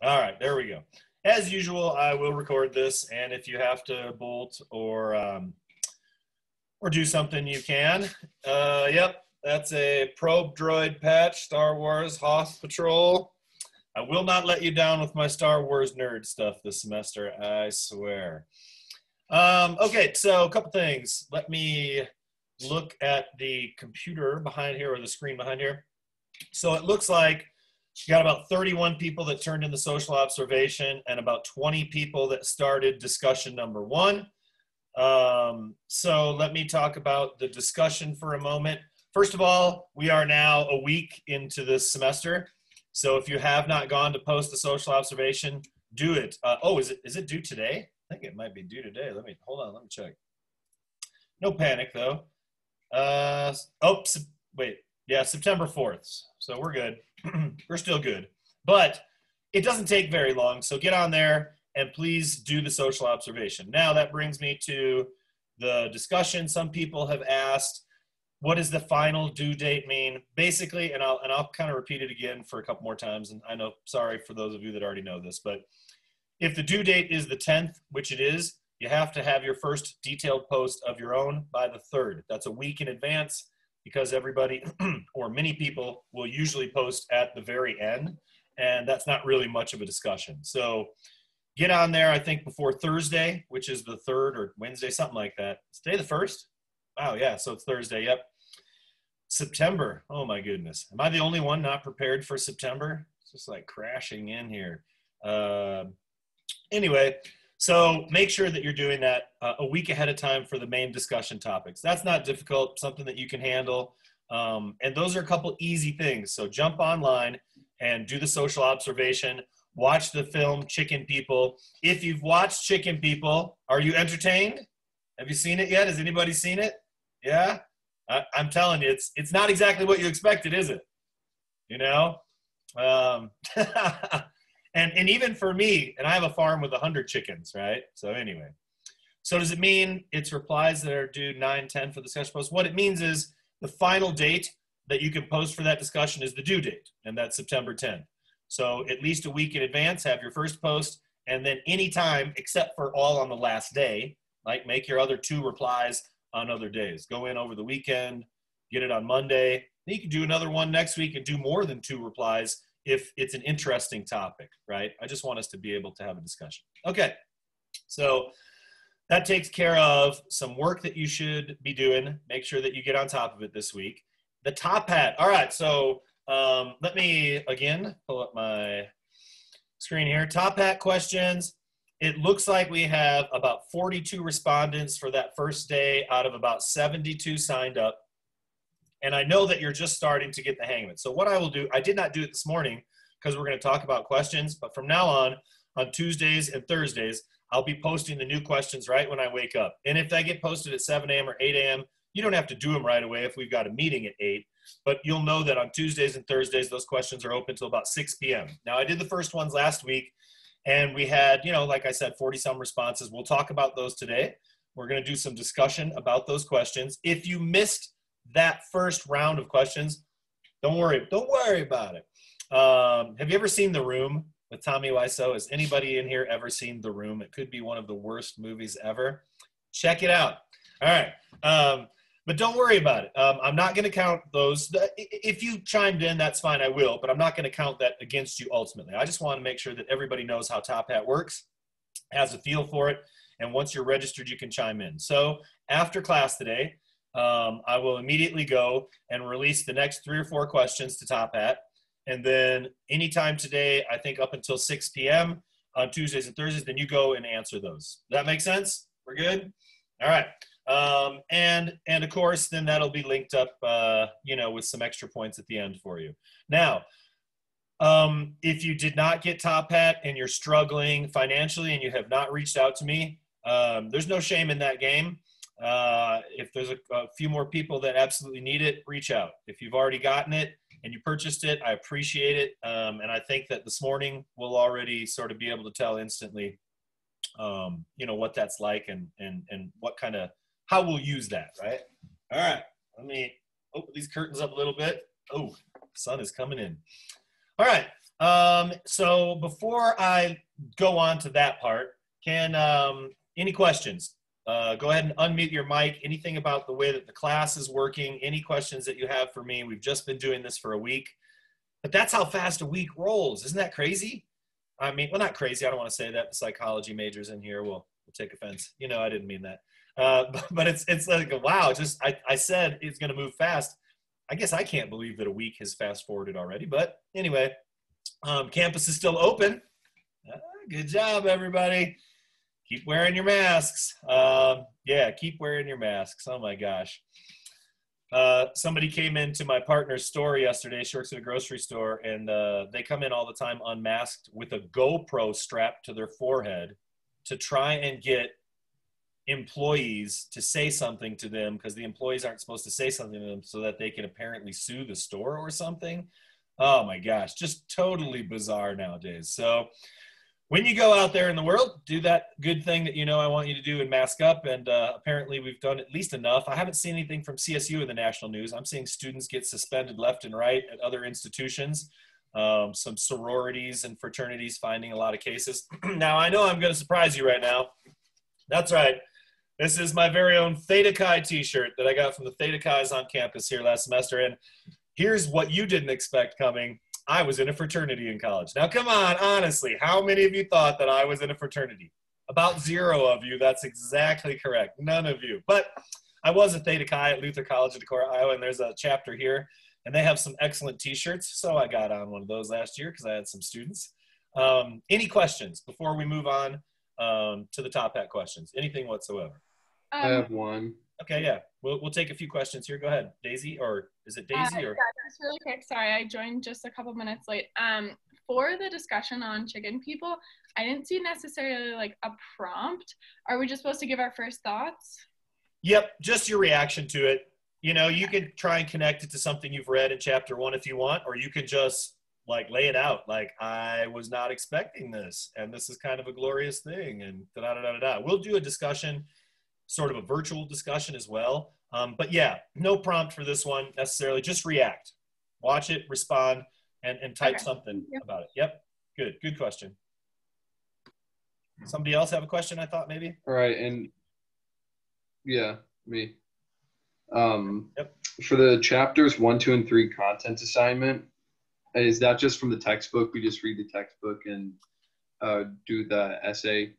All right, there we go. As usual, I will record this, and if you have to bolt or do something, you can. Yep, that's a probe droid patch, Star Wars Hoth Patrol. I will not let you down with my Star Wars nerd stuff this semester, I swear. Okay, so a couple things. Let me look at the computer behind here, or the screen behind here. So it looks like you got about 31 people that turned in the social observation and about 20 people that started discussion number 1. So let me talk about the discussion for a moment. First of all, we are now a week into this semester. So if you have not gone to post the social observation, do it. Is it due today? I think it might be due today. Hold on, let me check. No panic though. Wait. Yeah, September 4th. So we're good. We're still good. But it doesn't take very long. So get on there and please do the social observation. Now that brings me to the discussion. Some people have asked, what does the final due date mean? Basically, and I'll kind of repeat it again for a couple more times. And I know, sorry for those of you that already know this, but if the due date is the 10th, which it is, you have to have your first detailed post of your own by the 3rd. That's a week in advance, because everybody or many people will usually post at the very end, and that's not really much of a discussion. So get on there, I think, before Thursday, which is the 3rd, or Wednesday, something like that. Is today the 1st? Wow, yeah, so it's Thursday, yep. September, oh my goodness. Am I the only one not prepared for September? It's just like crashing in here. Anyway, so make sure that you're doing that a week ahead of time for the main discussion topics. That's not difficult, something that you can handle. And those are a couple easy things. So jump online and do the social observation. Watch the film Chicken People. If you've watched Chicken People, are you entertained? Have you seen it yet? Has anybody seen it? Yeah? I'm telling you, it's not exactly what you expected, is it? You know? And even for me, and I have a farm with 100 chickens, right? So anyway, so does it mean it's replies that are due 9/10 for the discussion post? What it means is the final date that you can post for that discussion is the due date, and that's September 10th. So at least a week in advance, have your first post, and then anytime except for all on the last day, like make your other 2 replies on other days. Go in over the weekend, get it on Monday. Then you can do another one next week and do more than 2 replies if it's an interesting topic, right? I just want us to be able to have a discussion. Okay, so that takes care of some work that you should be doing. Make sure that you get on top of it this week. The top hat. All right, so let me, again, pull up my screen here. Top hat questions. It looks like we have about 42 respondents for that first day out of about 72 signed up. And I know that you're just starting to get the hang of it. So what I will do, I did not do it this morning because we're going to talk about questions, but from now on Tuesdays and Thursdays, I'll be posting the new questions right when I wake up. And if they get posted at 7 a.m. or 8 a.m., you don't have to do them right away if we've got a meeting at 8, but you'll know that on Tuesdays and Thursdays, those questions are open till about 6 p.m. Now, I did the first ones last week, and we had, like I said, 40-some responses. We'll talk about those today. We're going to do some discussion about those questions. If you missed that first round of questions, don't worry about it. Have you ever seen The Room with Tommy Wiseau? Has anybody in here ever seen The Room? It could be one of the worst movies ever. Check it out. All right. But don't worry about it. I'm not going to count those. If you chimed in, that's fine, I will, but I'm not going to count that against you ultimately. I just want to make sure that everybody knows how Top Hat works, has a feel for it, and once you're registered, you can chime in. So after class today, I will immediately go and release the next 3 or 4 questions to Top Hat. And then anytime today, I think up until 6 p.m. on Tuesdays and Thursdays, then you go and answer those. Does that make sense? We're good? All right. And of course, then that'll be linked up, with some extra points at the end for you. Now, if you did not get Top Hat and you're struggling financially and you have not reached out to me, there's no shame in that game. If there's a few more people that absolutely need it, reach out. If you've already gotten it and you purchased it, I appreciate it. And I think that this morning we'll already sort of be able to tell instantly, what that's like and what kind of, how we'll use that, right? All right, let me open these curtains up a little bit. Oh, sun is coming in. All right, So before I go on to that part, can any questions? Go ahead and unmute your mic. Anything about the way that the class is working? Any questions that you have for me? We've just been doing this for a week, but that's how fast a week rolls. Isn't that crazy? I mean, well, not crazy. I don't want to say that. The psychology majors in here will take offense. You know, I didn't mean that. But it's like, wow, just I said it's going to move fast. I guess I can't believe that a week has fast forwarded already. But anyway, campus is still open. Good job, everybody. Keep wearing your masks. Yeah, keep wearing your masks. Oh, my gosh. Somebody came into my partner's store yesterday. She works at a grocery store, and they come in all the time unmasked with a GoPro strapped to their forehead to try and get employees to say something to them, because the employees aren't supposed to say something to them so that they can apparently sue the store or something. Oh my gosh, just totally bizarre nowadays. So when you go out there in the world, do that good thing that you know I want you to do and mask up. And apparently we've done at least enough. I haven't seen anything from CSU in the national news. I'm seeing students get suspended left and right at other institutions. Some sororities and fraternities finding a lot of cases. Now, I know I'm going to surprise you right now. That's right. This is my very own Theta Chi t-shirt that I got from the Theta Chi's on campus here last semester. And here's what you didn't expect coming. I was in a fraternity in college. Now, come on, honestly, how many of you thought that I was in a fraternity? About 0 of you. That's exactly correct. None of you. But I was a Theta Chi at Luther College in Decorah, Iowa, and there's a chapter here. And they have some excellent t-shirts. So I got on one of those last year because I had some students. Any questions before we move on to the top hat questions? Anything whatsoever? I have one. Okay, yeah. We'll take a few questions here. Go ahead, Daisy, or is it Daisy? Or yeah, just really quick. Sorry, I joined just a couple minutes late. For the discussion on chicken people, I didn't see necessarily like a prompt. Are we just supposed to give our first thoughts? Yep, just your reaction to it. You know, you can try and connect it to something you've read in chapter 1 if you want, or you could just like lay it out. Like, I was not expecting this, and this is kind of a glorious thing, and da-da-da-da-da. We'll do a discussion, sort of a virtual discussion as well. But yeah, no prompt for this one necessarily. Just react. Watch it, respond, and type something about it. Yep, good question. Somebody else have a question, I thought, maybe? All right, and yeah, me. For the chapters 1, 2, and 3 content assignment, is that just from the textbook? We just read the textbook and do the essay?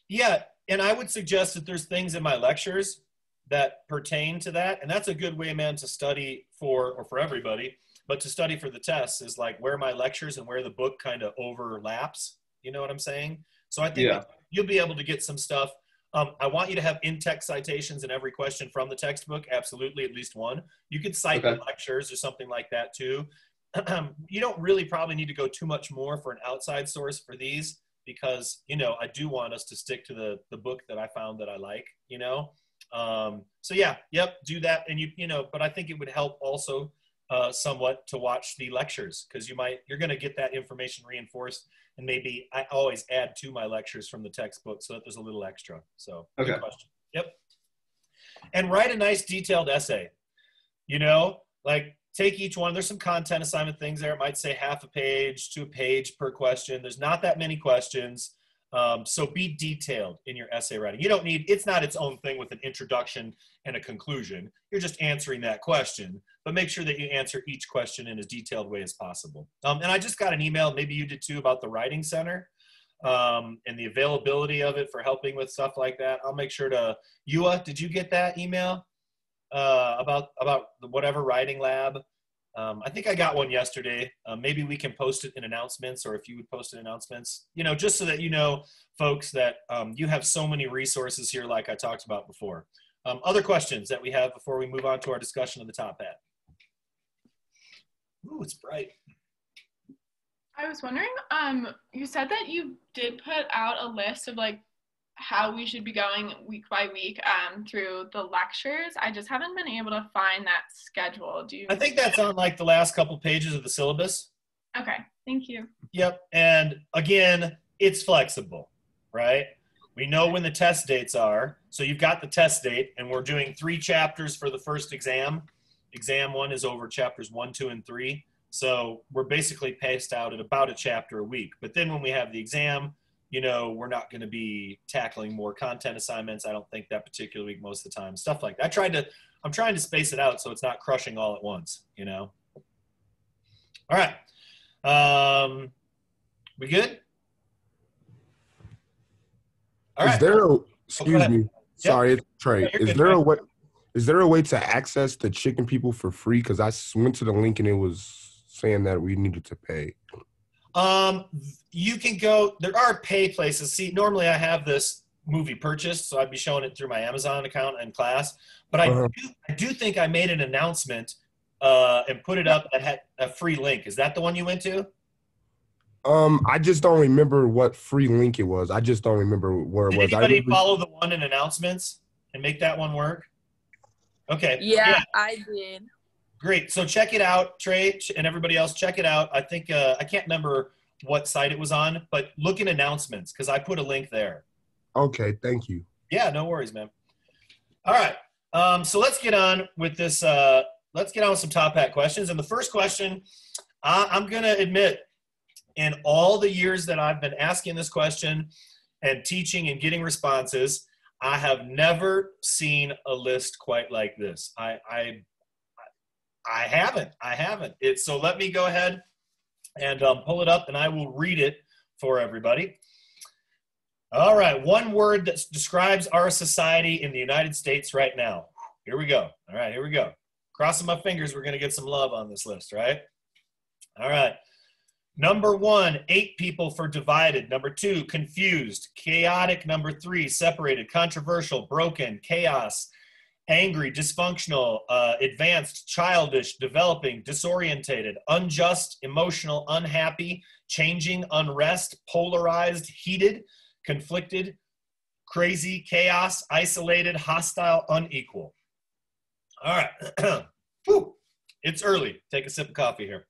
Yeah, and I would suggest that there's things in my lectures that pertain to that, and that's a good way, man, to study for, or for everybody, but to study for the tests is like where my lectures and where the book kind of overlaps. You know what I'm saying? So I think you'll be able to get some stuff. I want you to have in-text citations in every question from the textbook. Absolutely, at least one. You could cite the lectures or something like that too. You don't really probably need to go too much more for an outside source for these, because, you know, I do want us to stick to the book that I found that I like, you know? So yeah, do that. And you know, but I think it would help also somewhat to watch the lectures, because you're going to get that information reinforced. And maybe I always add to my lectures from the textbook so that there's a little extra. So good question. Yep. And write a nice detailed essay, you know, like take each one. There's some content assignment things there. It might say half a page to a page per question. There's not that many questions. So be detailed in your essay writing. You don't need, it's not its own thing with an introduction and a conclusion. You're just answering that question, but make sure that you answer each question in as detailed way as possible. And I just got an email, maybe you did too, about the Writing Center and the availability of it for helping with stuff like that. I'll make sure to, Yua, did you get that email about the whatever writing lab? I think I got one yesterday. Maybe we can post it in announcements, or if you would post in announcements, you know, just so that you know, folks, that you have so many resources here like I talked about before. Other questions that we have before we move on to our discussion of the top hat? Ooh, it's bright. I was wondering, you said that you did put out a list of like how we should be going week by week through the lectures. I just haven't been able to find that schedule. I think that's on like the last couple pages of the syllabus. Okay, thank you. Yep, and again, it's flexible, right? We know when the test dates are, so you've got the test date, and we're doing 3 chapters for the first exam. Exam 1 is over chapters 1, 2, and 3. So we're basically paced out at about a chapter a week. But then when we have the exam, you know, we're not going to be tackling more content assignments. I don't think that particular week most of the time, stuff like that. I'm trying to space it out so it's not crushing all at once, you know? All right. We good? All right. Is there a, excuse me, sorry, it's Trey. Yeah, Is there a way, is there a way to access the chicken people for free? Because I went to the link and it was saying that we needed to pay. You can go, there are pay places. See, normally I have this movie purchased, so I'd be showing it through my Amazon account in class. But I do think I made an announcement and put it up that had a free link. Is that the one you went to? I just don't remember what free link it was. I just don't remember where it was. Did anybody follow the one in announcements and make that one work? Okay. Yeah, I did. Great. So check it out, Trey, and everybody else. Check it out. I think I can't remember what site it was on, but look in announcements because I put a link there. Okay. Thank you. Yeah, no worries, man. All right. So let's get on with this. Let's get on with some top hat questions. And the first question, I'm going to admit, in all the years that I've been asking this question and teaching and getting responses, I have never seen a list quite like this. I haven't. So let me go ahead and pull it up, and I will read it for everybody. All right, one word that describes our society in the United States right now. Here we go. All right, here we go. Crossing my fingers, we're going to get some love on this list, right? All right. Number 1, 8 people for divided. Number 2, confused. Chaotic. Number 3, separated. Controversial. Broken. Chaos. Angry. Dysfunctional. Advanced. Childish. Developing. Disorientated. Unjust. Emotional. Unhappy. Changing. Unrest. Polarized. Heated. Conflicted. Crazy. Chaos. Isolated. Hostile. Unequal. All right. Whew. It's early. Take a sip of coffee here.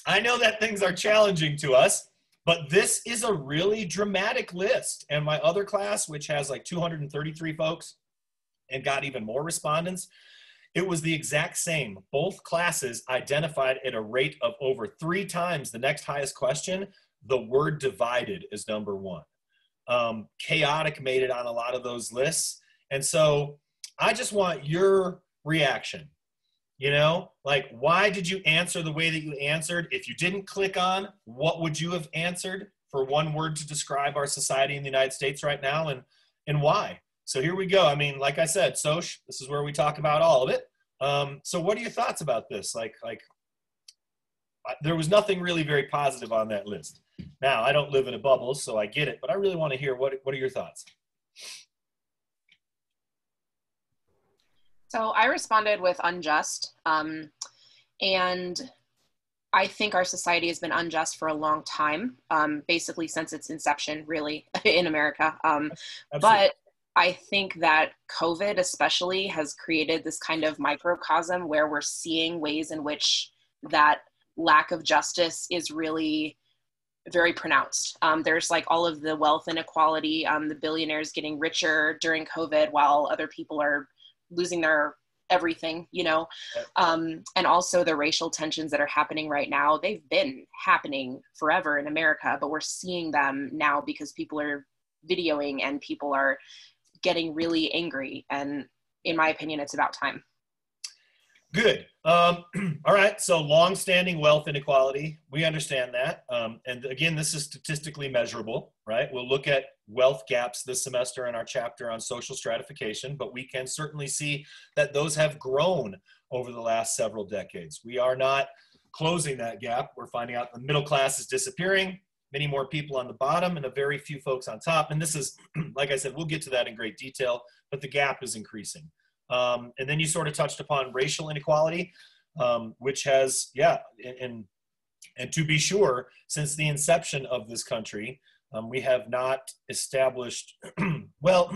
I know that things are challenging to us, but this is a really dramatic list. And my other class, which has like 233 folks and got even more respondents, it was the exact same. Both classes identified at a rate of over 3 times the next highest question. The word divided is number 1. Chaotic made it on a lot of those lists. And so I just want your reaction. You know, like, why did you answer the way that you answered? If you didn't click on, what would you have answered for one word to describe our society in the United States right now, and why? So here we go. I mean, like I said, Soch, this is where we talk about all of it. So what are your thoughts about this? Like there was nothing really very positive on that list. Now, I don't live in a bubble, so I get it, but I really want to hear what are your thoughts? So I responded with unjust, and I think our society has been unjust for a long time, basically since its inception, really, in America. But I think that COVID especially has created this kind of microcosm where we're seeing ways in which that lack of justice is really very pronounced. There's like all of the wealth inequality, the billionaires getting richer during COVID while other people are losing their everything, you know, and also the racial tensions that are happening right now. They've been happening forever in America, but we're seeing them now because people are videoing and people are getting really angry. And in my opinion, it's about time. Good. All right. So long-standing wealth inequality, we understand that. And again, this is statistically measurable, right? We'll look at wealth gaps this semester in our chapter on social stratification, but we can certainly see that those have grown over the last several decades. We are not closing that gap. We're finding out the middle class is disappearing, many more people on the bottom and a very few folks on top. And this is, like I said, we'll get to that in great detail, but the gap is increasing. And then you sort of touched upon racial inequality, which has, and to be sure, since the inception of this country, we have not established, well,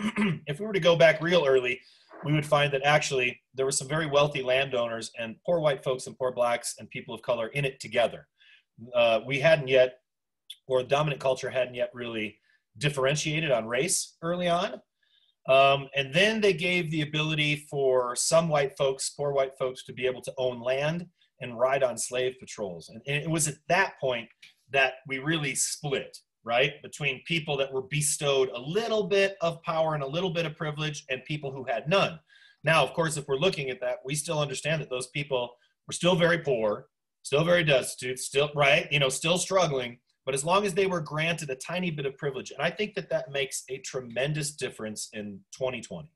if we were to go back real early, we would find that actually there were some very wealthy landowners and poor white folks and poor blacks and people of color in it together. We hadn't yet, or dominant culture hadn't yet really differentiated on race early on. And then they gave the ability for some white folks, poor white folks, to be able to own land and ride on slave patrols. And it was at that point that we really split, right, between people that were bestowed a little bit of power and a little bit of privilege and people who had none. Now, of course, if we're looking at that, we still understand that those people were still very poor, still very destitute, still, right, still struggling. But as long as they were granted a tiny bit of privilege, and I think that that makes a tremendous difference in 2020,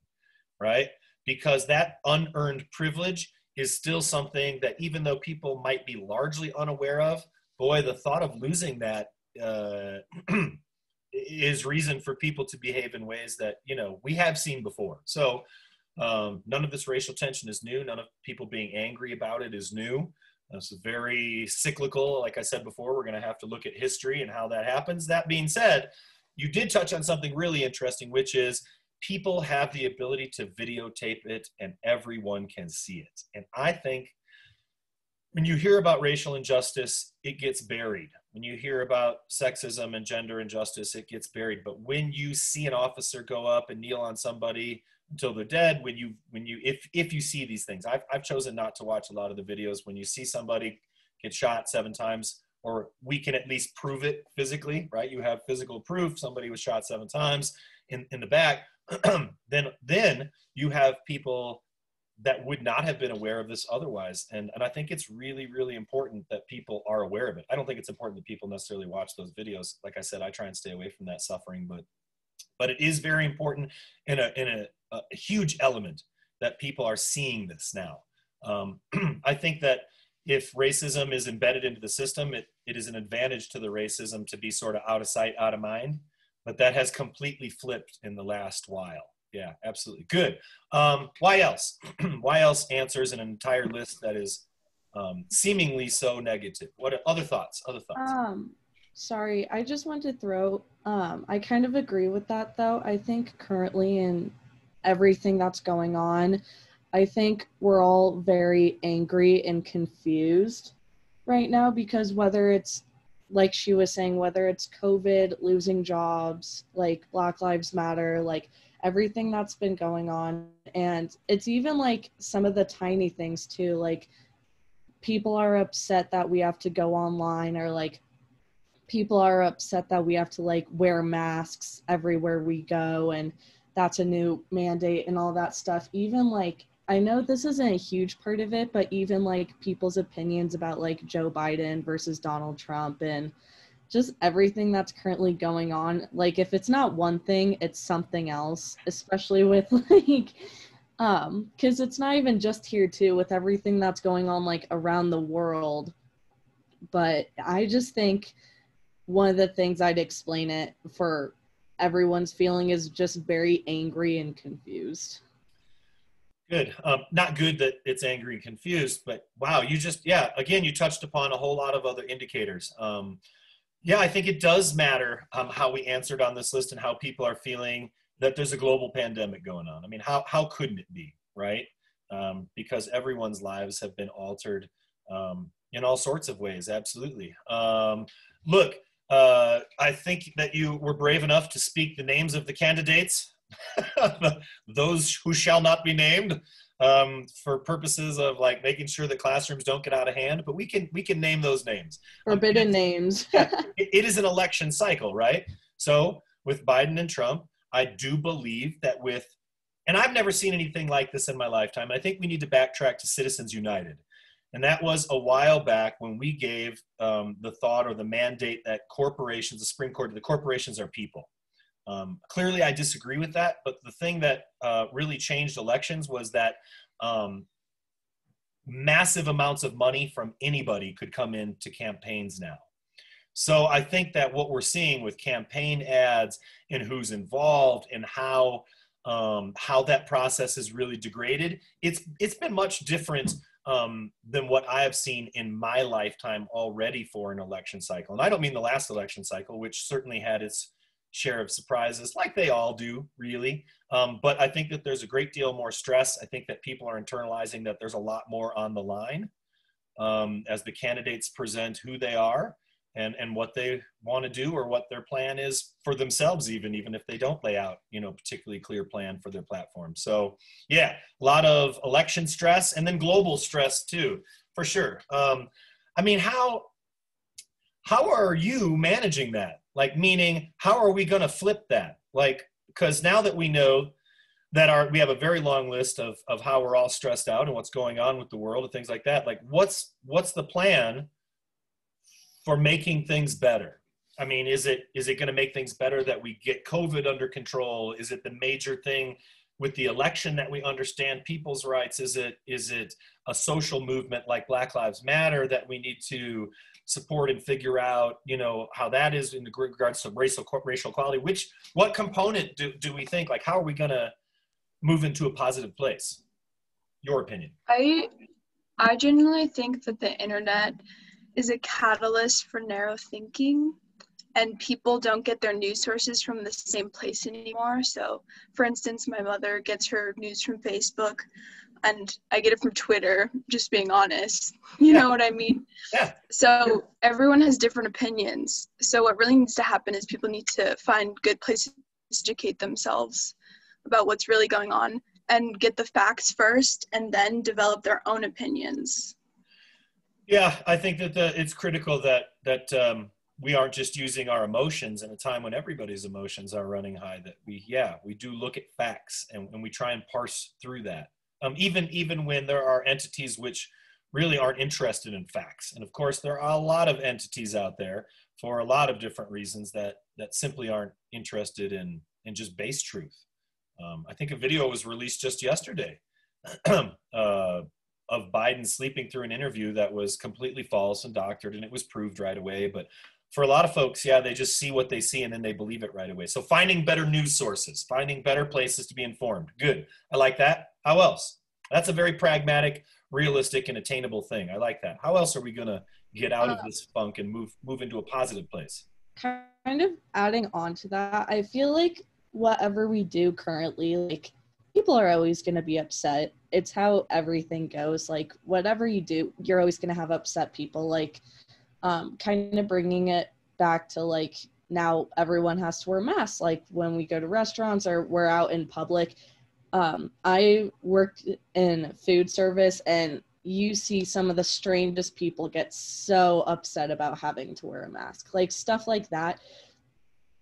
right? Because that unearned privilege is still something that even though people might be largely unaware of, boy, the thought of losing that is reason for people to behave in ways that, we have seen before. So none of this racial tension is new. None of people being angry about it is new. This is very cyclical. Like I said before, we're going to have to look at history and how that happens. That being said, you did touch on something really interesting, which is people have the ability to videotape it and everyone can see it. And I think when you hear about racial injustice, it gets buried. When you hear about sexism and gender injustice, it gets buried. But when you see an officer go up and kneel on somebody until they're dead, if you see these things, I've chosen not to watch a lot of the videos. When you see somebody get shot 7 times, or we can at least prove it physically, right? You have physical proof somebody was shot 7 times in the back, then you have people that would not have been aware of this otherwise. And I think it's really, really important that people are aware of it. I don't think it's important that people necessarily watch those videos. Like I said, I try and stay away from that suffering, but it is very important in a huge element that people are seeing this now. I think that if racism is embedded into the system, it is an advantage to the racism to be sort of out of sight, out of mind, but that has completely flipped in the last while. Yeah, absolutely. Good. Why else? Why else answers an entire list that is seemingly so negative? What other thoughts? Sorry, I just want to throw, I kind of agree with that though. I think currently in everything that's going on, I think we're all very angry and confused right now because whether it's, like she was saying, whether it's COVID, losing jobs, like Black Lives Matter, like everything that's been going on. And it's even like some of the tiny things too, like people are upset that we have to go online, or like people are upset that we have to like wear masks everywhere we go, and that's a new mandate and all that stuff. Even like, I know this isn't a huge part of it, but even like people's opinions about like Joe Biden versus Donald Trump and just everything that's currently going on. Like if it's not one thing, it's something else, especially with like, cause it's not even just here too, with everything that's going on like around the world. But I just think one of the things I'd explain it for everyone's feeling is just very angry and confused. Good. Not good that it's angry and confused, but wow, again, you touched upon a whole lot of other indicators. Yeah, I think it does matter how we answered on this list and how people are feeling that there's a global pandemic going on. I mean, how couldn't it be, right? Because everyone's lives have been altered in all sorts of ways, absolutely. Look, I think that you were brave enough to speak the names of the candidates, those who shall not be named, for purposes of like making sure that classrooms don't get out of hand, but we can name those names. Forbidden names. Yeah, it is an election cycle, right? So with Biden and Trump, I do believe that and I've never seen anything like this in my lifetime. I think we need to backtrack to Citizens United. And that was a while back when we gave the thought or the mandate that corporations, the Supreme Court, the corporations are people. Clearly, I disagree with that. But the thing that really changed elections was that massive amounts of money from anybody could come into campaigns now. So I think that what we're seeing with campaign ads and who's involved and how that process is really degraded, it's been much different than what I have seen in my lifetime already for an election cycle. And I don't mean the last election cycle, which certainly had its share of surprises, like they all do, really. But I think that there's a great deal more stress. I think that people are internalizing that there's a lot more on the line as the candidates present who they are. and what they want to do or what their plan is for themselves, even if they don't lay out, particularly clear plan for their platform. So yeah, a lot of election stress and then global stress too, for sure. I mean, how are you managing that? Like, meaning, how are we going to flip that? Like, because now that we know that we have a very long list of how we're all stressed out and what's going on with the world and things like that. Like, what's the plan for making things better? I mean, is it going to make things better that we get COVID under control? Is it the major thing with the election that we understand people's rights? Is it a social movement like Black Lives Matter that we need to support and figure out, how that is in regards to racial equality? What component do we think, like, how are we going to move into a positive place? Your opinion. I genuinely think that the internet is a catalyst for narrow thinking, and people don't get their news sources from the same place anymore. So, for instance, my mother gets her news from Facebook, and I get it from Twitter, just being honest. You know what I mean? Yeah. So everyone has different opinions. So what really needs to happen is people need to find good places to educate themselves about what's really going on and get the facts first and then develop their own opinions. Yeah, I think that it's critical that we aren't just using our emotions in a time when everybody's emotions are running high, that we do look at facts and we try and parse through that. Even when there are entities which really aren't interested in facts. And of course, there are a lot of entities out there for a lot of different reasons that simply aren't interested in just base truth. I think a video was released just yesterday of Biden sleeping through an interview that was completely false and doctored, and it was proved right away. But for a lot of folks, they just see what they see and then they believe it right away. So finding better news sources, finding better places to be informed. Good. I like that. How else? That's a very pragmatic, realistic, and attainable thing. I like that. How else are we going to get out of this funk and move into a positive place? Kind of adding on to that, I feel like whatever we do currently, like, people are always going to be upset. It's how everything goes. Like, whatever you do, you're always going to have upset people. Like, kind of bringing it back to, like, now everyone has to wear masks, like when we go to restaurants or we're out in public. I worked in food service, and you see some of the strangest people get so upset about having to wear a mask, like stuff like that.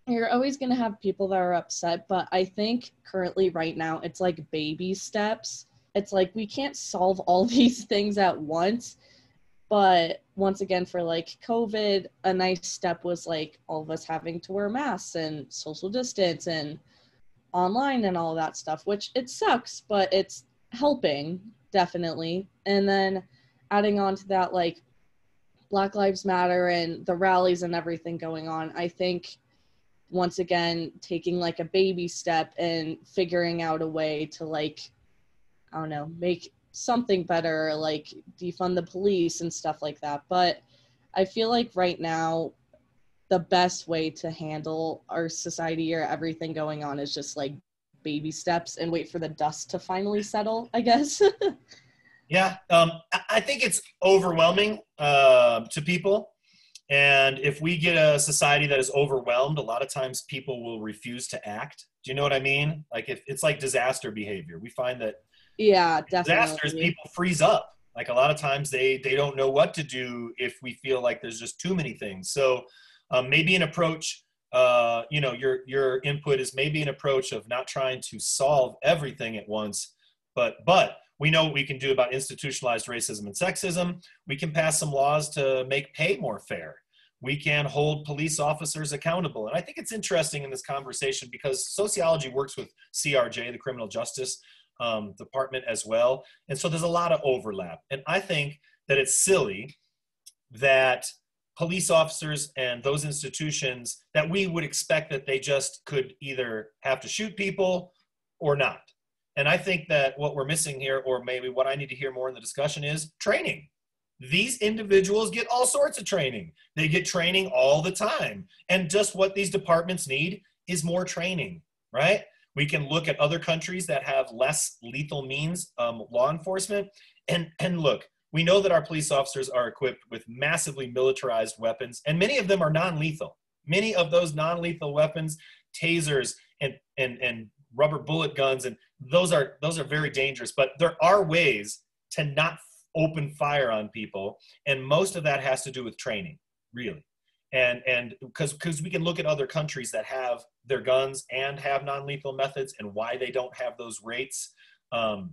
You're always going to have people that are upset, but I think currently right now it's like baby steps. It's like we can't solve all these things at once, but once again, for like COVID, a nice step was like all of us having to wear masks and social distance and online and all that stuff, which it sucks, but it's helping, definitely. And then adding on to that, like Black Lives Matter and the rallies and everything going on, I think once again, taking like a baby step and figuring out a way to, like, I don't know, make something better, like defund the police and stuff like that. But I feel like right now, the best way to handle our society or everything going on is just like baby steps and wait for the dust to finally settle, I guess. Yeah, I think it's overwhelming to people. And if we get a society that is overwhelmed, a lot of times people will refuse to act. Do you know what I mean? Like, if it's like disaster behavior. We find that disasters, people freeze up. Like, a lot of times they don't know what to do if we feel like there's just too many things. So maybe an approach, your input is maybe an approach of not trying to solve everything at once, but we know what we can do about institutionalized racism and sexism. We can pass some laws to make pay more fair. We can hold police officers accountable. And I think it's interesting in this conversation because sociology works with CRJ, the Criminal Justice Department, as well. And so there's a lot of overlap. And I think that it's silly that police officers and those institutions, that we would expect that they just could either have to shoot people or not. And I think that what we're missing here, or maybe what I need to hear more in the discussion, is training. These individuals get all sorts of training. They get training all the time. And just what these departments need is more training, right? We can look at other countries that have less lethal means, law enforcement. And look, We know that our police officers are equipped with massively militarized weapons, and many of them are non-lethal. Many of those non-lethal weapons, tasers and rubber bullet guns, and those are very dangerous. But there are ways to not open fire on people, and most of that has to do with training, really. And because we can look at other countries that have their guns and have non-lethal methods, and why they don't have those rates of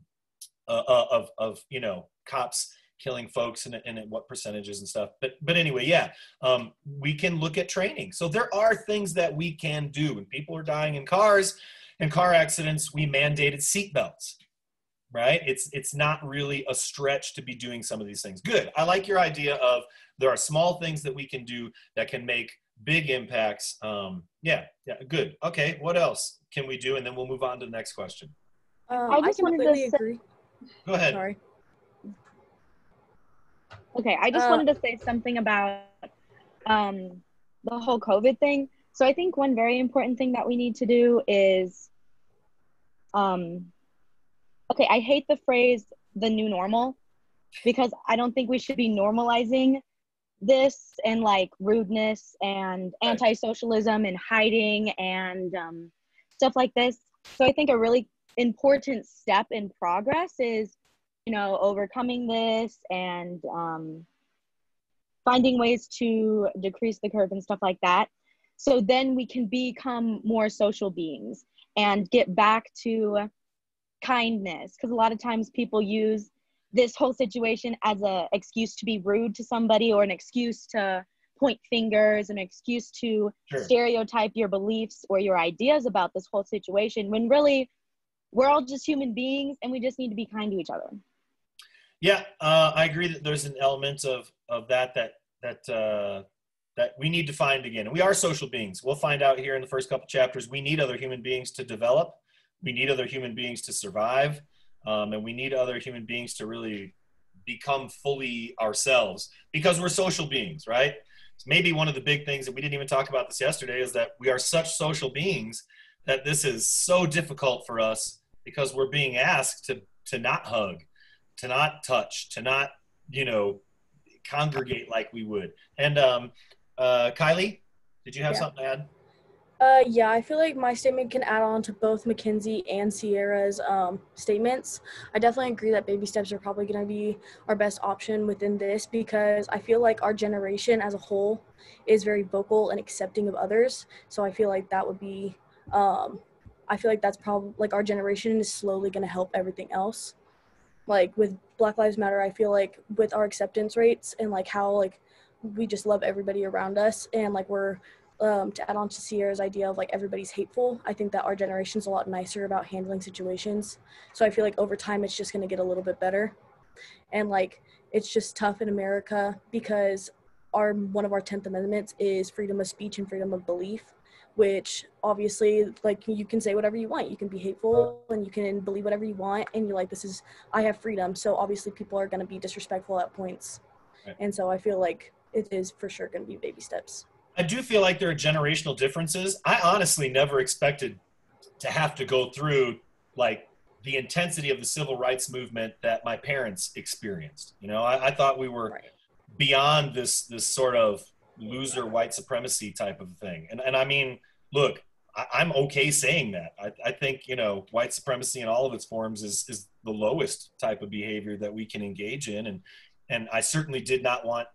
cops killing folks and what percentages and stuff. But anyway, yeah, we can look at training. So there are things that we can do. When people are dying in cars and car accidents, we mandated seatbelts, right? It's not really a stretch to be doing some of these things. Good. I like your idea of there are small things that we can do that can make big impacts. Yeah, good. Okay, what else can we do? And then we'll move on to the next question. I just wanted to agree. Go ahead. Sorry. Okay, I just wanted to say something about the whole COVID thing. So I think one very important thing that we need to do is, okay, I hate the phrase the new normal, because I don't think we should be normalizing this and like rudeness and anti-socialism and hiding and stuff like this. So I think a really important step in progress is, overcoming this and finding ways to decrease the curve and stuff like that. So then we can become more social beings and get back to kindness. Because a lot of times people use this whole situation as an excuse to be rude to somebody, or an excuse to point fingers, an excuse to stereotype your beliefs or your ideas about this whole situation, when really we're all just human beings and we just need to be kind to each other. Yeah, I agree that there's an element of that we need to find again. And we are social beings. We'll find out here in the first couple chapters, we need other human beings to develop. We need other human beings to survive. And we need other human beings to really become fully ourselves, because we're social beings, right? So maybe one of the big things that we didn't even talk about this yesterday is that we are such social beings that this is so difficult for us, because we're being asked to not hug, to not touch, to not, congregate like we would. And Kylie, did you have something to add? Yeah, I feel like my statement can add on to both Mackenzie and Sierra's statements. I definitely agree that baby steps are probably going to be our best option within this, because I feel like our generation as a whole is very vocal and accepting of others. So I feel like that would be, I feel like that's probably, like, our generation is slowly going to help everything else. Like with Black Lives Matter, I feel like with our acceptance rates and like how like we just love everybody around us, and like we're to add on to Sierra's idea of like everybody's hateful, I think that our generation's a lot nicer about handling situations. So I feel like over time it's just going to get a little bit better. And like it's just tough in America because one of our 10th amendments is freedom of speech and freedom of belief, which obviously, like, you can say whatever you want. You can be hateful and you can believe whatever you want, and you're like, I have freedom. So obviously people are going to be disrespectful at points. Right. And so I feel like it is for sure going to be baby steps. I do feel like there are generational differences. I honestly never expected to have to go through like the intensity of the civil rights movement that my parents experienced. I thought we were beyond this sort of loser white supremacy type of thing. And I mean, look, I'm okay saying that. I think, white supremacy in all of its forms is the lowest type of behavior that we can engage in. And I certainly did not want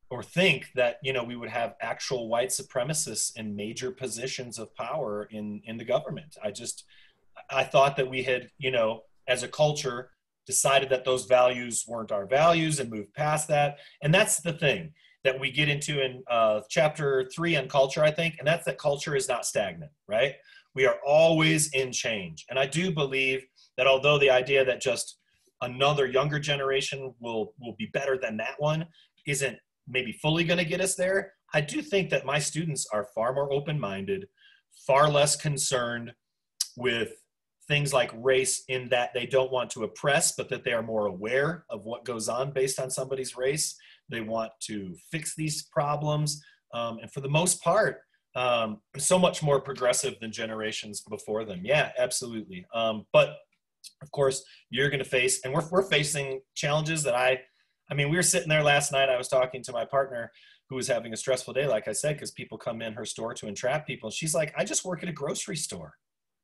or think that, we would have actual white supremacists in major positions of power in the government. I thought that we had, as a culture, decided that those values weren't our values and moved past that. And that's the thing that we get into in chapter 3 on culture, I think, and that's that culture is not stagnant, right? We are always in change. And I do believe that although the idea that just another younger generation will be better than that one isn't maybe fully going to get us there, I do think that my students are far more open-minded, far less concerned with things like race, in that they don't want to oppress, but that they are more aware of what goes on based on somebody's race. They want to fix these problems. And for the most part, so much more progressive than generations before them. Yeah, absolutely. But of course, you're going to face, and we're facing challenges that I I mean, we were sitting there last night. I was talking to my partner who was having a stressful day, like I said, because people come in her store to entrap people. She's like, I just work at a grocery store.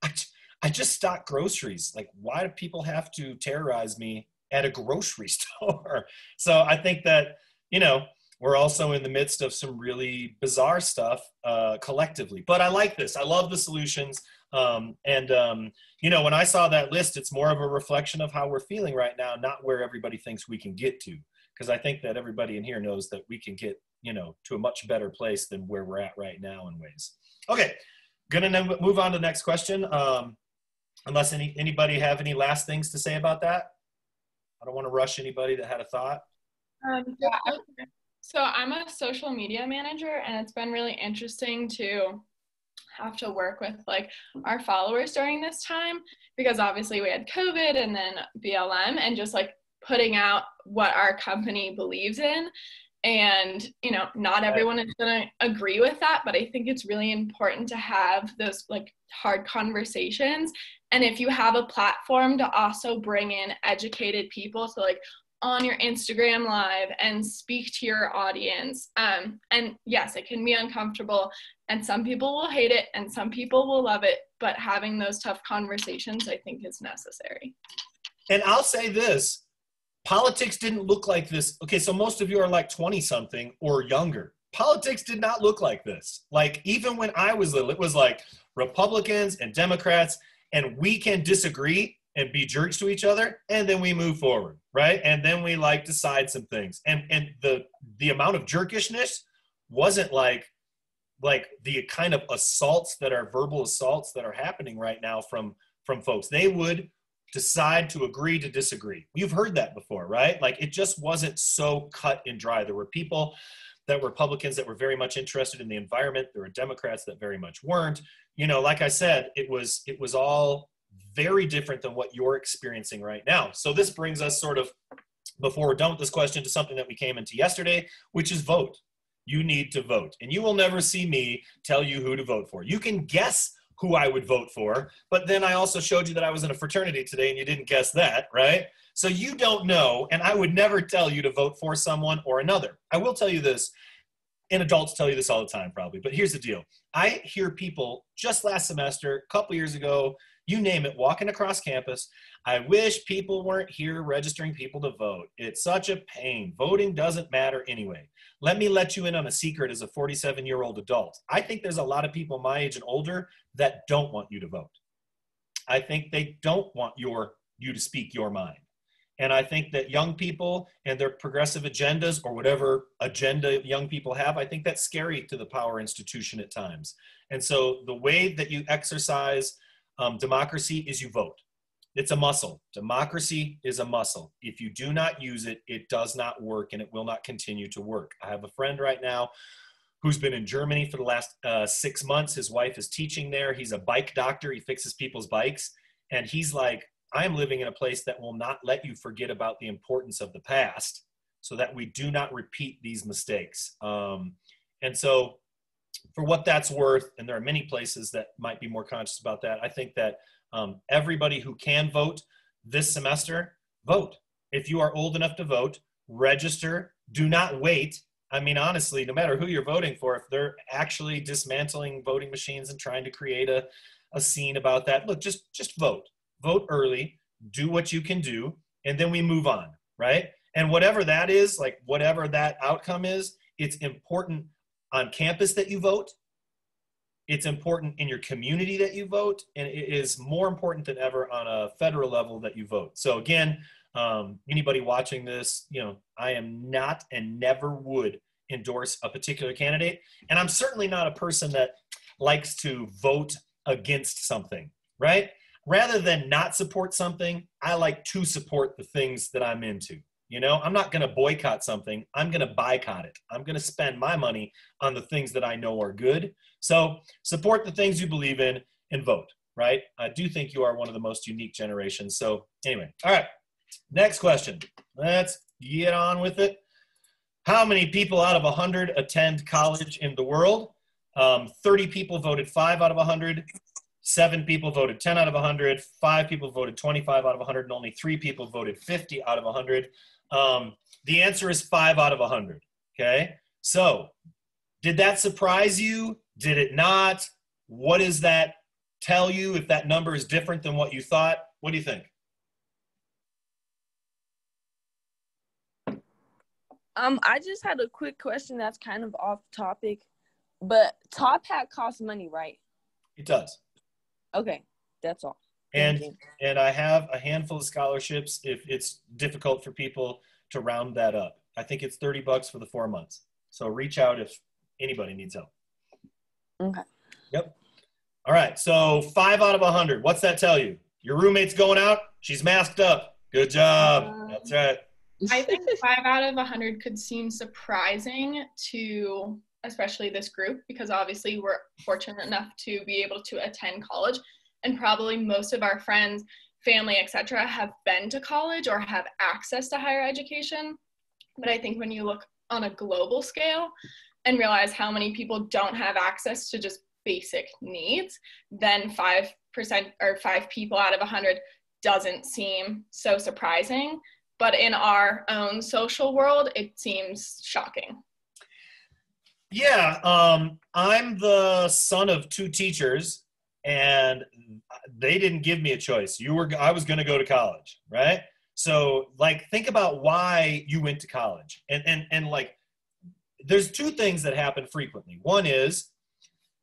I just stock groceries. Like, why do people have to terrorize me at a grocery store? So I think that, you know, we're also in the midst of some really bizarre stuff collectively. But I like this. I love the solutions. You know, when I saw that list, it's more of a reflection of how we're feeling right now, not where everybody thinks we can get to. Because I think that everybody in here knows that we can get, you know, to a much better place than where we're at right now in ways. Okay, gonna move on to the next question. Unless anybody have any last things to say about that. I don't want to rush anybody that had a thought. So I'm a social media manager, and it's been really interesting to have to work with like our followers during this time, because obviously we had COVID and then BLM, and just like putting out what our company believes in. And, you know, not everyone is going to agree with that, but I think it's really important to have those like hard conversations. And if you have a platform, to also bring in educated people, so like on your Instagram live and speak to your audience. And yes, it can be uncomfortable, and some people will hate it and some people will love it, but having those tough conversations, I think, is necessary. And I'll say this. Politics didn't look like this. Okay, so most of you are like 20-something or younger. Politics did not look like this. Like, even when I was little, it was like Republicans and Democrats, and we can disagree and be jerks to each other, and then we move forward, right? And then we like decide some things. And the amount of jerkishness wasn't like the kind of assaults that are verbal assaults that are happening right now from folks. They would decide to agree to disagree. You've heard that before, right? Like, it just wasn't so cut and dry. There were people that were Republicans that were very much interested in the environment. There were Democrats that very much weren't. You know, like I said, it was all very different than what you're experiencing right now. So this brings us sort of, before we're done with this question, to something that we came into yesterday, which is vote. You need to vote. And you will never see me tell you who to vote for. You can guess who I would vote for, but then I also showed you that I was in a fraternity today and you didn't guess that, right? So you don't know, and I would never tell you to vote for someone or another. I will tell you this, and adults tell you this all the time probably, but here's the deal. I hear people just last semester, a couple years ago, you name it, walking across campus, I wish people weren't here registering people to vote. It's such a pain. Voting doesn't matter anyway. Let me let you in on a secret as a 47-year-old adult. I think there's a lot of people my age and older that don't want you to vote. I think they don't want you to speak your mind. And I think that young people and their progressive agendas, or whatever agenda young people have, I think that's scary to the power institution at times. And so the way that you exercise democracy is you vote. It's a muscle. Democracy is a muscle. If you do not use it, it does not work, and it will not continue to work. I have a friend right now who's been in Germany for the last 6 months. His wife is teaching there. He's a bike doctor. He fixes people's bikes. And he's like, I am living in a place that will not let you forget about the importance of the past so that we do not repeat these mistakes. And so for what that's worth, and there are many places that might be more conscious about that, I think that everybody who can vote this semester, vote. If you are old enough to vote, register. Do not wait. I mean, honestly, no matter who you're voting for, if they're actually dismantling voting machines and trying to create a scene about that, look, just vote. Vote early, do what you can do, and then we move on, right? And whatever that is, like whatever that outcome is, it's important on campus that you vote. It's important in your community that you vote, and it is more important than ever on a federal level that you vote. So again, anybody watching this, you know, I am not and never would endorse a particular candidate. And I'm certainly not a person that likes to vote against something, right? Rather than not support something, I like to support the things that I'm into. You know, I'm not going to boycott something. I'm going to boycott it. I'm going to spend my money on the things that I know are good. So support the things you believe in and vote, right? I do think you are one of the most unique generations. So anyway, all right, next question. Let's get on with it. How many people out of 100 attend college in the world? 30 people voted 5 out of 100. 7 people voted 10 out of 100. 5 people voted 25 out of 100. And only 3 people voted 50 out of 100. The answer is 5 out of 100. Okay. So did that surprise you? Did it not? What does that tell you if that number is different than what you thought? What do you think? I just had a quick question that's kind of off topic, but Top Hat costs money, right? It does. Okay, that's all. And Thank you. and I have a handful of scholarships if it's difficult for people to round that up. I think it's $30 for the 4 months. So reach out if anybody needs help. Okay. Yep. All right. So 5 out of 100. What's that tell you? Your roommate's going out. She's masked up. Good job. That's right. I think 5 out of 100 could seem surprising to especially this group, because obviously we're fortunate enough to be able to attend college, and probably most of our friends, family, etc., have been to college or have access to higher education. But I think when you look on a global scale and realize how many people don't have access to just basic needs, then 5% or 5 people out of 100 doesn't seem so surprising. But in our own social world, it seems shocking. Yeah, I'm the son of 2 teachers, and they didn't give me a choice. I was going to go to college, right? So, like, think about why you went to college, and like, there's 2 things that happen frequently. One is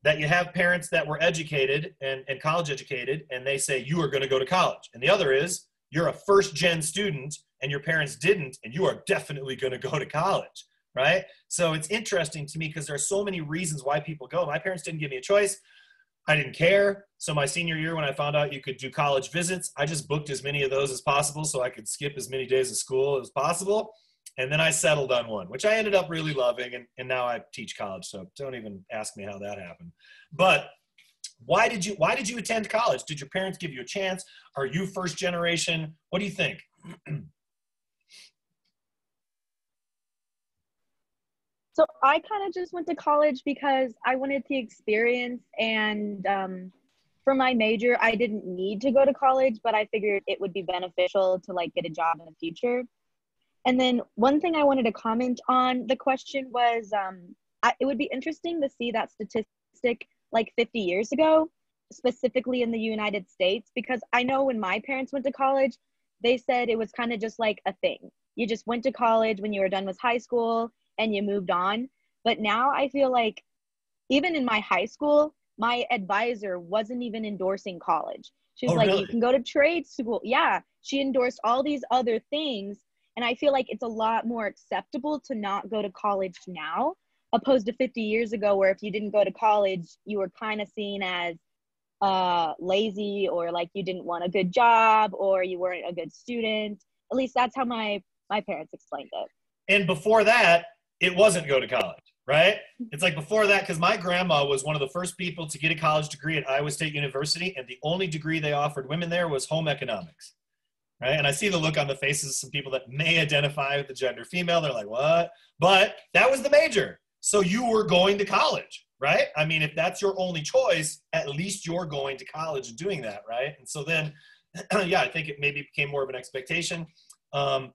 that you have parents that were educated and college educated, and they say you are going to go to college, and the other is you're a first-gen student and your parents didn't, and you are definitely going to go to college, right? So it's interesting to me because there are so many reasons why people go. My parents didn't give me a choice. I didn't care. So my senior year, when I found out you could do college visits, I just booked as many of those as possible so I could skip as many days of school as possible. And then I settled on one, which I ended up really loving, and now I teach college, so don't even ask me how that happened. But why did you attend college? Did your parents give you a chance? Are you first generation? What do you think? So I kind of just went to college because I wanted the experience, and for my major, I didn't need to go to college, but I figured it would be beneficial to like get a job in the future. And then one thing I wanted to comment on the question was, it would be interesting to see that statistic like 50 years ago, specifically in the United States, because I know when my parents went to college, they said it was kind of just like a thing. You just went to college when you were done with high school and you moved on. But now I feel like even in my high school, my advisor wasn't even endorsing college. She was like, really? You can go to trade school. Yeah, she endorsed all these other things. And I feel like it's a lot more acceptable to not go to college now, opposed to 50 years ago, where if you didn't go to college, you were kind of seen as lazy, or like you didn't want a good job, or you weren't a good student. At least that's how my parents explained it. And before that, it wasn't go to college, right? It's like before that, because my grandma was one of the first people to get a college degree at Iowa State University, and the only degree they offered women there was home economics. Right? And I see the look on the faces of some people that may identify with the gender female. They're like, what? But that was the major. So you were going to college, right? I mean, if that's your only choice, at least you're going to college and doing that, right? And so then, yeah, I think it maybe became more of an expectation. And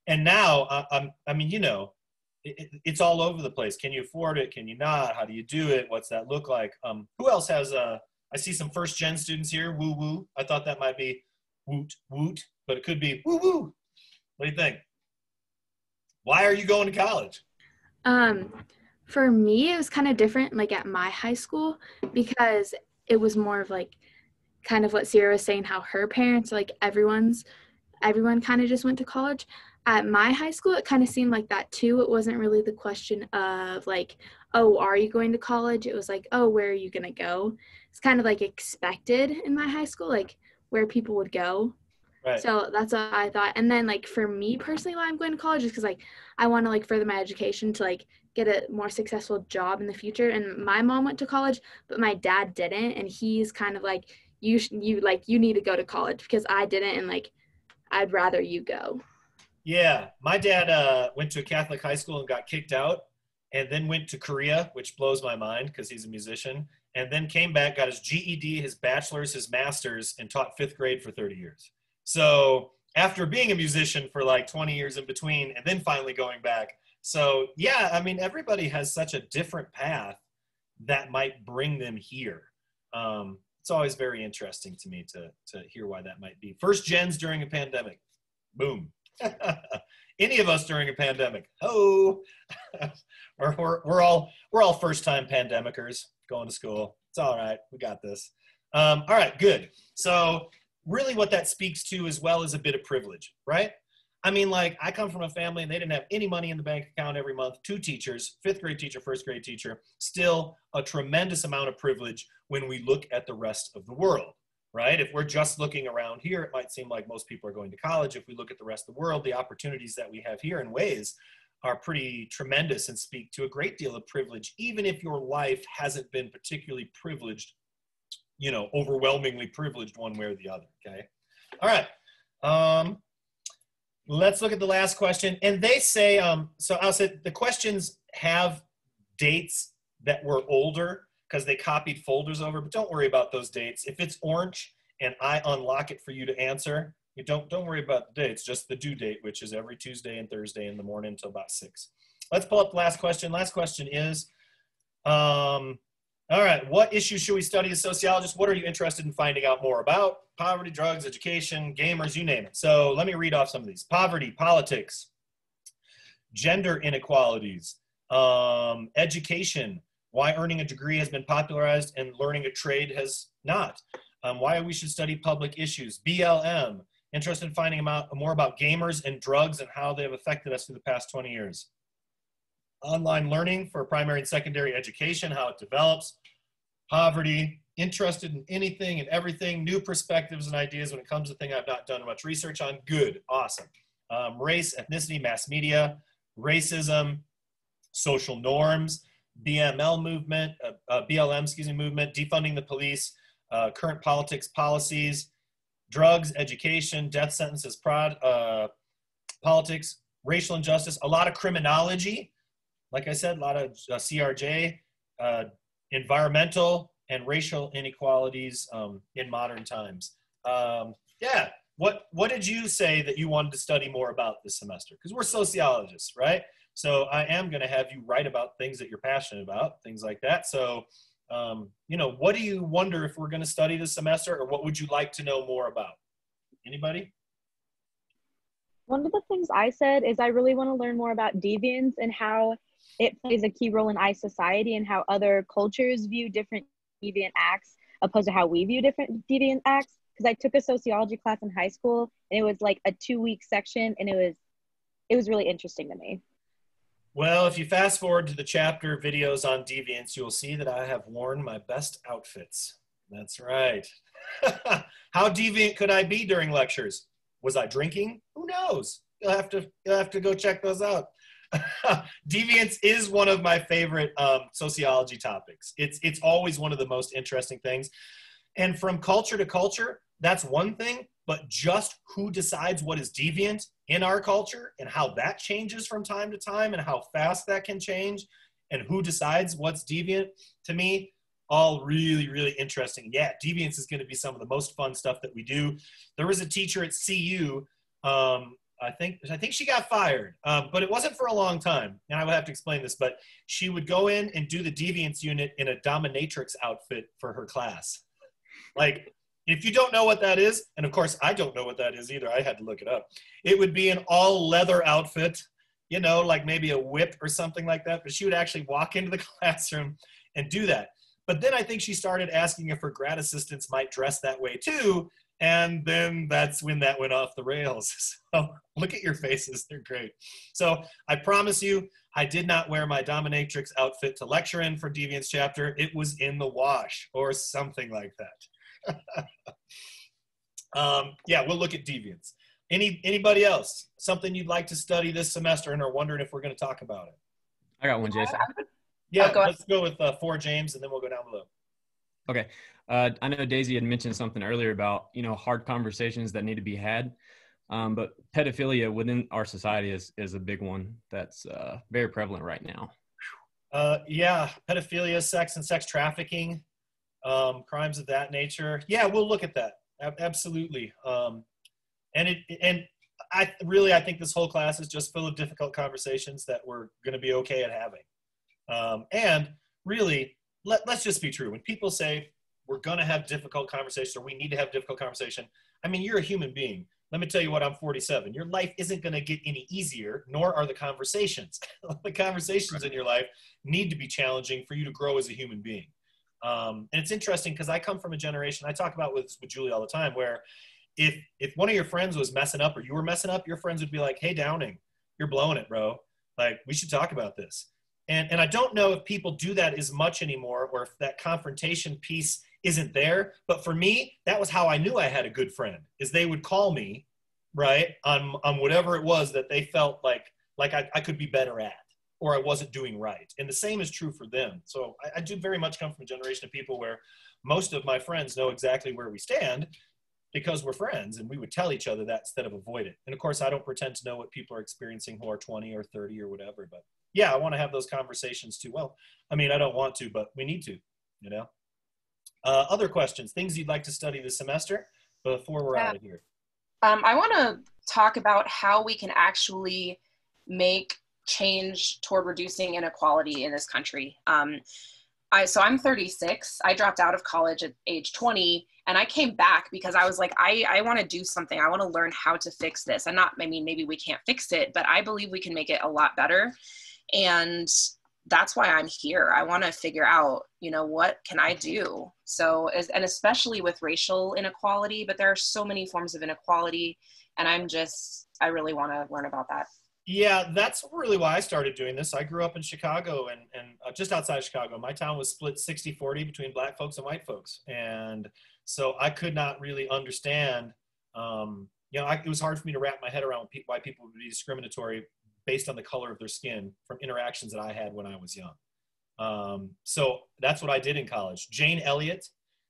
now, I mean, you know, it's all over the place. Can you afford it? Can you not? How do you do it? What's that look like? Who else has I see some first-gen students here. Woo woo. I thought that might be woot woot, but it could be woo woo. What do you think? Why are you going to college? For me, it was kind of different, like at my high school, because it was more of like kind of what Sierra was saying, how her parents, like everyone kind of just went to college. At my high school, it kind of seemed like that too. It wasn't really the question of like, oh, are you going to college? It was like, oh, where are you going to go? It's kind of like expected in my high school, like where people would go. Right. So that's what I thought. And then like for me personally, why I'm going to college is because like I want to like further my education to like get a more successful job in the future. And my mom went to college, but my dad didn't. And he's kind of like, you need to go to college because I didn't, and like I'd rather you go. Yeah, my dad went to a Catholic high school and got kicked out, and then went to Korea, which blows my mind because he's a musician, and then came back, got his GED, his bachelor's, his master's, and taught 5th grade for 30 years. So after being a musician for like 20 years in between and then finally going back. So yeah, I mean, everybody has such a different path that might bring them here. It's always very interesting to me to hear why that might be. First gens during a pandemic. Boom. Any of us during a pandemic. Oh, we're all first-time pandemicers going to school. It's all right. We got this. All right, good. So really what that speaks to as well is a bit of privilege, right? I mean, like, I come from a family and they didn't have any money in the bank account every month. 2 teachers, 5th grade teacher, 1st grade teacher, still a tremendous amount of privilege when we look at the rest of the world, right? If we're just looking around here, it might seem like most people are going to college. If we look at the rest of the world, the opportunities that we have here in ways are pretty tremendous and speak to a great deal of privilege, even if your life hasn't been particularly privileged, you know, overwhelmingly privileged one way or the other, okay? All right. Let's look at the last question. And they say, so I'll say the questions have dates that were older because they copied folders over, but don't worry about those dates. If it's orange and I unlock it for you to answer, you don't worry about the dates, just the due date, which is every Tuesday and Thursday in the morning until about 6. Let's pull up the last question. Last question is, all right, what issues should we study as sociologists? What are you interested in finding out more about? Poverty, drugs, education, gamers, you name it. So let me read off some of these. Poverty, politics, gender inequalities, education, why earning a degree has been popularized and learning a trade has not. Why we should study public issues. BLM, interested in finding out more about gamers and drugs and how they have affected us through the past 20 years. Online learning for primary and secondary education, how it develops. Poverty, interested in anything and everything, new perspectives and ideas when it comes to things I've not done much research on. Good, awesome. Race, ethnicity, mass media, racism, social norms, BLM movement, movement, defunding the police, current politics, policies, drugs, education, death sentences, politics, racial injustice, a lot of criminology. Like I said, a lot of CRJ, environmental and racial inequalities in modern times. Yeah, what did you say that you wanted to study more about this semester? Because we're sociologists, right? So I am going to have you write about things that you're passionate about, things like that. So, you know, what do you wonder if we're going to study this semester, or what would you like to know more about? Anybody? One of the things I said is I really want to learn more about deviance and how it plays a key role in our society and how other cultures view different deviant acts opposed to how we view different deviant acts. Because I took a sociology class in high school and it was like a 2-week section and it was really interesting to me. Well, if you fast forward to the chapter videos on deviance, you'll see that I have worn my best outfits. That's right. How deviant could I be during lectures? Was I drinking? Who knows? You'll have to go check those out. Deviance is one of my favorite sociology topics. It's always one of the most interesting things. And from culture to culture, that's one thing, but just who decides what is deviant in our culture and how that changes from time to time and how fast that can change and who decides what's deviant, to me, all really, really interesting. Yeah, deviance is going to be some of the most fun stuff that we do. There was a teacher at CU, I think she got fired, but it wasn't for a long time. And I would have to explain this, but she would go in and do the deviance unit in a dominatrix outfit for her class. Like, if you don't know what that is, and of course I don't know what that is either, I had to look it up. It would be an all leather outfit, you know, like maybe a whip or something like that. But she would actually walk into the classroom and do that. But then I think she started asking if her grad assistants might dress that way too. And then that's when that went off the rails. So look at your faces, they're great. So I promise you, I did not wear my dominatrix outfit to lecture in for Deviance chapter. It was in the wash or something like that. Yeah, we'll look at deviance. Anybody else? Something you'd like to study this semester and are wondering if we're going to talk about it? I got one, Jason. Yeah, let's go with 4 James, and then we'll go down below. Okay. I know Daisy had mentioned something earlier about, you know, hard conversations that need to be had. But pedophilia within our society is a big one that's very prevalent right now. Yeah, pedophilia, sex and sex trafficking, crimes of that nature. Yeah, we'll look at that. Absolutely. And I think this whole class is just full of difficult conversations that we're going to be okay at having. And really, let's just be true. When people say we're going to have difficult conversations or we need to have difficult conversation, I mean, you're a human being. Let me tell you what, I'm 47. Your life isn't going to get any easier, nor are the conversations. The conversations in your life need to be challenging for you to grow as a human being. And it's interesting because I come from a generation, I talk about with Julie all the time, where if one of your friends was messing up or you were messing up, your friends would be like, hey, Downing, you're blowing it, bro. Like, we should talk about this. And I don't know if people do that as much anymore or if that confrontation piece isn't there. But for me, that was how I knew I had a good friend, is they would call me, right, on whatever it was that they felt like I could be better at or I wasn't doing right. And the same is true for them. So I do very much come from a generation of people where most of my friends know exactly where we stand because we're friends, and we would tell each other that instead of avoid it. And of course, I don't pretend to know what people are experiencing who are 20 or 30 or whatever, but yeah, I want to have those conversations too. Well, I mean, I don't want to, but we need to, you know. Other questions, things you'd like to study this semester before we're out of here? I want to talk about how we can actually make change toward reducing inequality in this country. So I'm 36. I dropped out of college at age 20, and I came back because I was like, I want to do something. I want to learn how to fix this. And I mean, maybe we can't fix it, but I believe we can make it a lot better. And that's why I'm here. I want to figure out, you know, what can I do? So, and especially with racial inequality, but there are so many forms of inequality, and I really want to learn about that. Yeah, that's really why I started doing this. I grew up in Chicago and just outside of Chicago. My town was split 60-40 between black folks and white folks. And so I could not really understand, it was hard for me to wrap my head around why people would be discriminatory based on the color of their skin from interactions that I had when I was young. So that's what I did in college. Jane Elliott,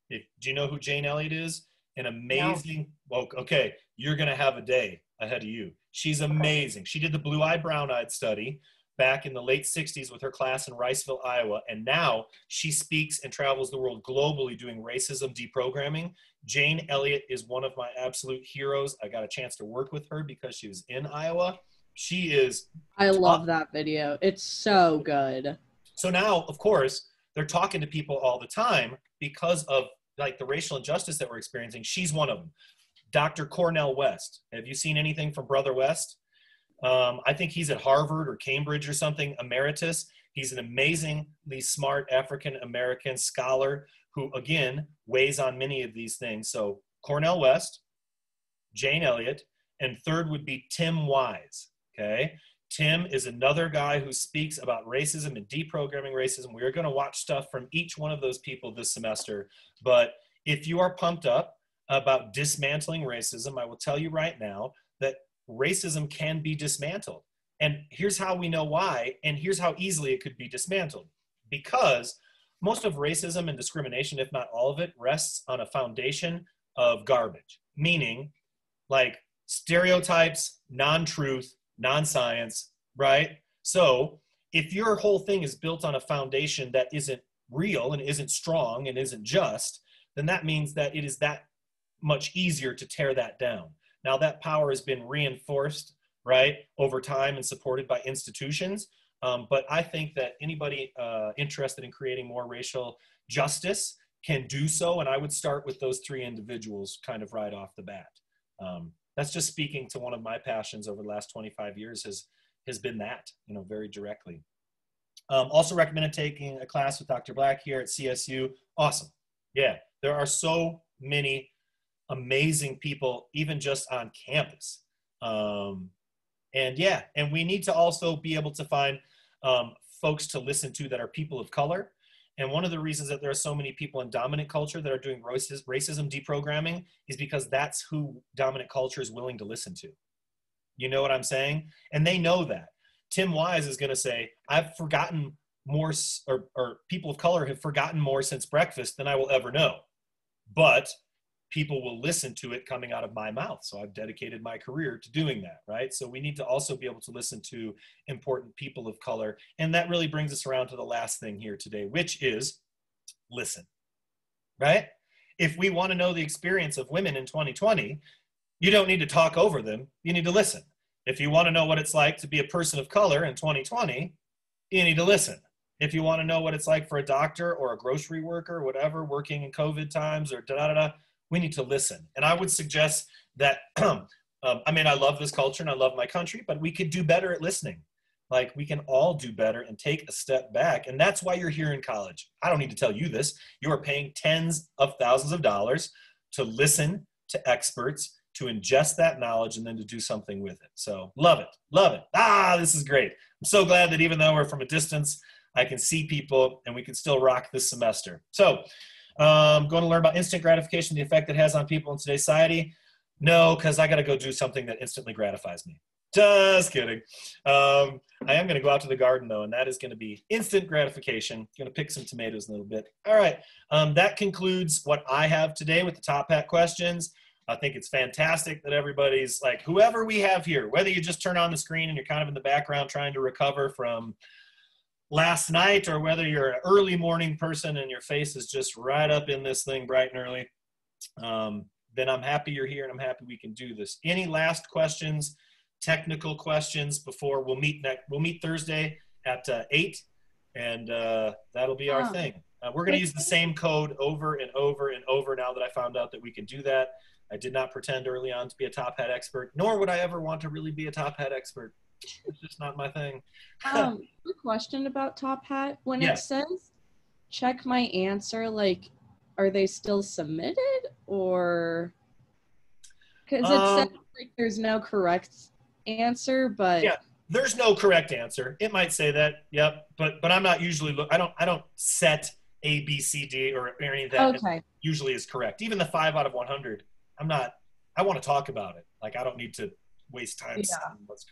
do you know who Jane Elliott is? An amazing, well, okay, you're going to have a day ahead of you. She's amazing. She did the blue-eyed, brown-eyed study back in the late 60s with her class in Riceville, Iowa. And now she speaks and travels the world globally doing racism deprogramming. Jane Elliott is one of my absolute heroes. I got a chance to work with her because she was in Iowa. She is. I love that video. It's so good. So now, of course, they're talking to people all the time because of like the racial injustice that we're experiencing. She's one of them. Dr. Cornel West. Have you seen anything from Brother West? I think he's at Harvard or Cambridge or something, emeritus. He's an amazingly smart African-American scholar who, again, weighs on many of these things. So Cornel West, Jane Elliott, and third would be Tim Wise, okay? Tim is another guy who speaks about racism and deprogramming racism. We're going to watch stuff from each one of those people this semester. But if you are pumped up about dismantling racism, I will tell you right now that racism can be dismantled. And here's how we know why, and here's how easily it could be dismantled. Because most of racism and discrimination, if not all of it, rests on a foundation of garbage. Meaning, like stereotypes, non-truth, non-science, right? So if your whole thing is built on a foundation that isn't real and isn't strong and isn't just, then that means that it is that much easier to tear that down. Now that power has been reinforced, right, over time and supported by institutions. But I think that anybody interested in creating more racial justice can do so. And I would start with those three individuals kind of right off the bat. That's just speaking to one of my passions over the last 25 years has been that, very directly. Also recommended taking a class with Dr. Black here at CSU. Awesome. Yeah, there are so many amazing people, even just on campus. And we need to also be able to find folks to listen to that are people of color. And one of the reasons that there are so many people in dominant culture that are doing racism deprogramming is because that's who dominant culture is willing to listen to. You know what I'm saying? And they know that. Tim Wise is going to say, I've forgotten more, or people of color have forgotten more since breakfast than I will ever know. But people will listen to it coming out of my mouth. So I've dedicated my career to doing that, right? So we need to also be able to listen to important people of color. And that really brings us around to the last thing here today, which is listen, right? If we want to know the experience of women in 2020, You don't need to talk over them. You need to listen. If you want to know what it's like to be a person of color in 2020, you need to listen. If you want to know what it's like for a doctor or a grocery worker, whatever, working in COVID times or da-da-da-da, we need to listen. And I would suggest that, I mean, I love this culture and I love my country, but we could do better at listening. Like, we can all do better and take a step back. And that's why you're here in college. I don't need to tell you this. You are paying tens of thousands of dollars to listen to experts, to ingest that knowledge, and then to do something with it. So love it. Love it. This is great. I'm so glad that even though we're from a distance, I can see people and we can still rock this semester. So going to learn about instant gratification, the effect it has on people in today's society. No, because I got to go do something that instantly gratifies me. Just kidding. I am going to go out to the garden, though, and that is going to be instant gratification. Going to pick some tomatoes in a little bit. All right. That concludes what I have today with the Top Hat questions. I think it's fantastic that everybody's like, whoever we have here, whether you just turn on the screen and you're kind of in the background trying to recover from last night, or whether you're an early morning person and your face is just right up in this thing bright and early, then I'm happy you're here and I'm happy we can do this. Any last questions, technical questions before we'll meet Thursday at 8, and that'll be our thing. We're going to use the same code over and over and over now that I found out that we can do that. I did not pretend early on to be a top hat expert, nor would I ever want to really be a top hat expert. It's just not my thing. Quick question about Top Hat. When it says check my answer, like, are they still submitted, or because it says like there's no correct answer, but yeah, there's no correct answer. It might say that, yep, but I'm not usually I don't set A, B, C, D or any of that. Okay. Usually is correct. Even the 5 out of 100. I want to talk about it. Like, I don't need to waste time.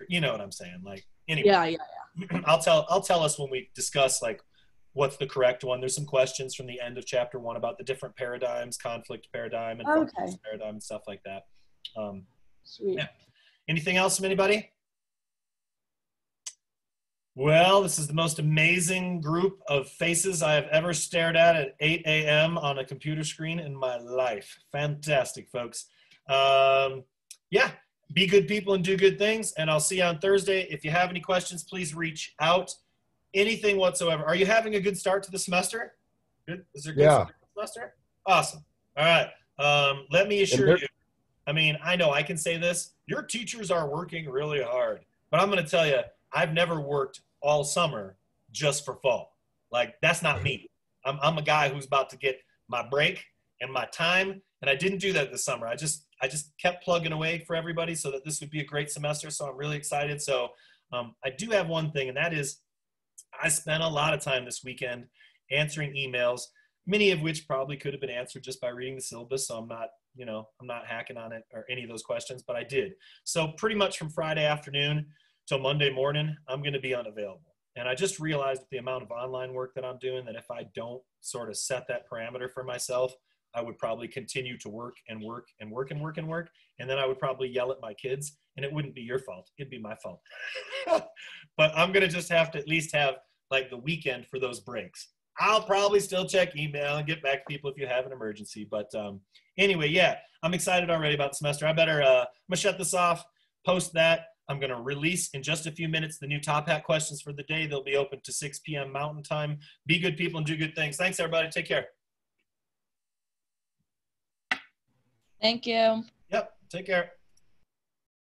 You know what I'm saying? Like, anyway. Yeah. I'll tell us when we discuss like what's the correct one. There's some questions from the end of chapter 1 about the different paradigms, conflict paradigm and paradigm and stuff like that. Sweet. Yeah. Anything else from anybody? Well, this is the most amazing group of faces I have ever stared at 8 a.m. on a computer screen in my life. Fantastic, folks. Yeah, be good people and do good things, and I'll see you on Thursday. If you have any questions, please reach out. Anything whatsoever. Are you having a good start to the semester? Good? Is there a good start to the semester? Awesome. All right. Let me assure you, I mean, I know I can say this. Your teachers are working really hard, but I'm going to tell you, I've never worked all summer just for fall. Like, that's not me. I'm a guy who's about to get my break and my time, and I didn't do that this summer. I just kept plugging away for everybody so that this would be a great semester, so I'm really excited. So I do have one thing, and that is I spent a lot of time this weekend answering emails, many of which probably could have been answered just by reading the syllabus, so I'm not hacking on it or any of those questions, but I did. So pretty much from Friday afternoon till Monday morning, I'm going to be unavailable. And I just realized with the amount of online work that I'm doing that if I don't sort of set that parameter for myself, I would probably continue to work and work and work and work and work. And then I would probably yell at my kids, and it wouldn't be your fault. It'd be my fault. But I'm going to just have to at least have like the weekend for those breaks. I'll probably still check email and get back to people if you have an emergency. But anyway, yeah, I'm excited already about the semester. I'm going to shut this off, post that. I'm going to release in just a few minutes the new Top Hat questions for the day. They'll be open to 6 p.m. Mountain Time. Be good people and do good things. Thanks, everybody. Take care. Thank you. Yep. Take care.